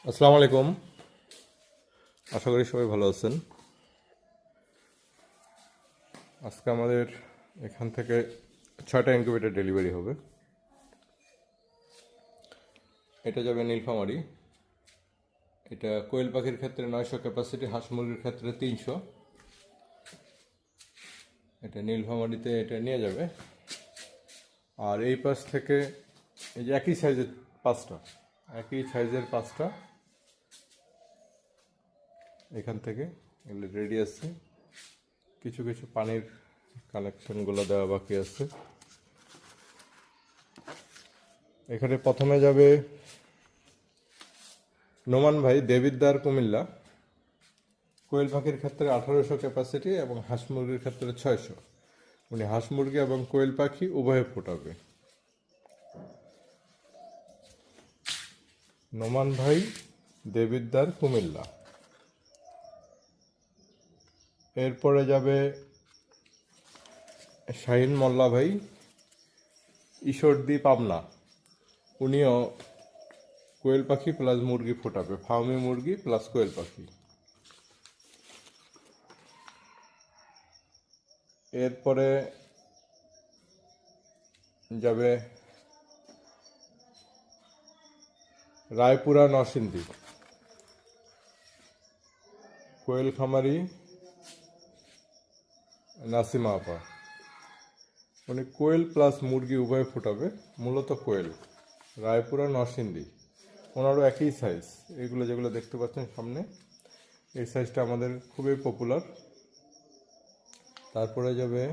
আসসালামু আলাইকুম। আশা করি সবাই ভালো আছেন। আজকে আমাদের এখান থেকে 6টা ইনকিউবেটর ডেলিভারি হবে। এটা যাবে নীলফামারী। এটা কোয়েল পাখির ক্ষেত্রে 900 ক্যাপাসিটি, হাঁস মুরগির ক্ষেত্রে 300। এটা নীলফামারীতে এটা নিয়ে যাবে। আর এই পাশ থেকে এই যে একই সাইজের 5টা এখান থেকে এগুলো রেডি আছে। কিছু কিছু পানির কানেকশনগুলো দেওয়া বাকি আছে। এখানে প্রথমে যাবে নোমান ভাই, দেবিদ্দার, কুমিল্লা। কোয়েল পাখির ক্ষেত্রে 1800 ক্যাপাসিটি এবং হাঁস মুরগির ক্ষেত্রে 600। উনি হাঁস মুরগি এবং কোয়েল পাখি উভয়ে ফোটাবে। নোমান ভাই, দেবিদ্দার, কুমিল্লা। এরপরে যাবে শাহিন মোল্লা ভাই, ঈশ্বরদী, পাবনা। উনিও কোয়েল পাখি প্লাস মুরগি ফোটাবে, ফার্মি মুরগি প্লাস কোয়েল পাখি। এরপরে যাবে রায়পুরা, নরসিংদী, কোয়েল খামারি নাসিমা আপা। উনি কোয়েল প্লাস মুরগি উভয় ফোটাবে, মূলত কোয়েল। রায়পুরা, নরসিংদী। ওনারও একই সাইজ। এগুলো যেগুলো দেখতে পাচ্ছেন সামনে, এই সাইজটা আমাদের খুবই পপুলার। তারপরে যাবে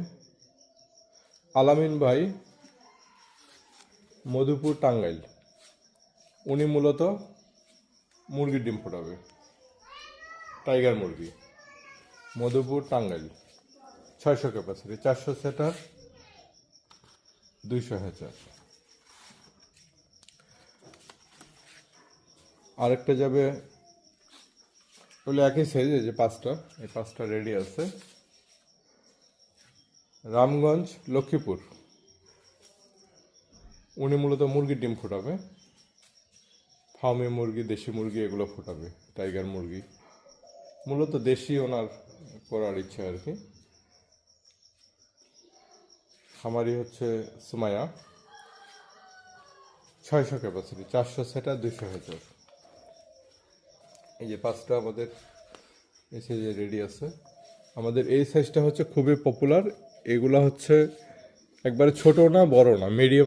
আলামিন ভাই, মধুপুর, টাঙ্গাইল। উনি মূলত মুরগির ডিম ফোটাবে, টাইগার মুরগি। মধুপুর, টাঙ্গাইল। 600 ক্যাপাসিটি, 400 সেটার, 200 হ্যাচার। আরেকটা যাবে বলে একই সাইজে, যে 5টা, এই 5টা রেডি আছে। রামগঞ্জ, লক্ষ্মীপুর। উনি মূলত মুরগির ডিম ফোটাবে, ফার্মি মুরগি, দেশি মুরগি এগুলো ফোটাবে, টাইগার মুরগি। মূলত দেশি ওনার করার ইচ্ছা আর কি। খামারি হচ্ছে সুমাইয়া। 600 ক্যাপাসিটি, 400 সেটার, 200 হ্যাচার। এই যে 5টা আমাদের এই সাইজে রেডি আছে। আমাদের এই সাইজটা হচ্ছে খুবই পপুলার। এগুলা হচ্ছে একবারে ছোট না, বড় না, মিডিয়াম।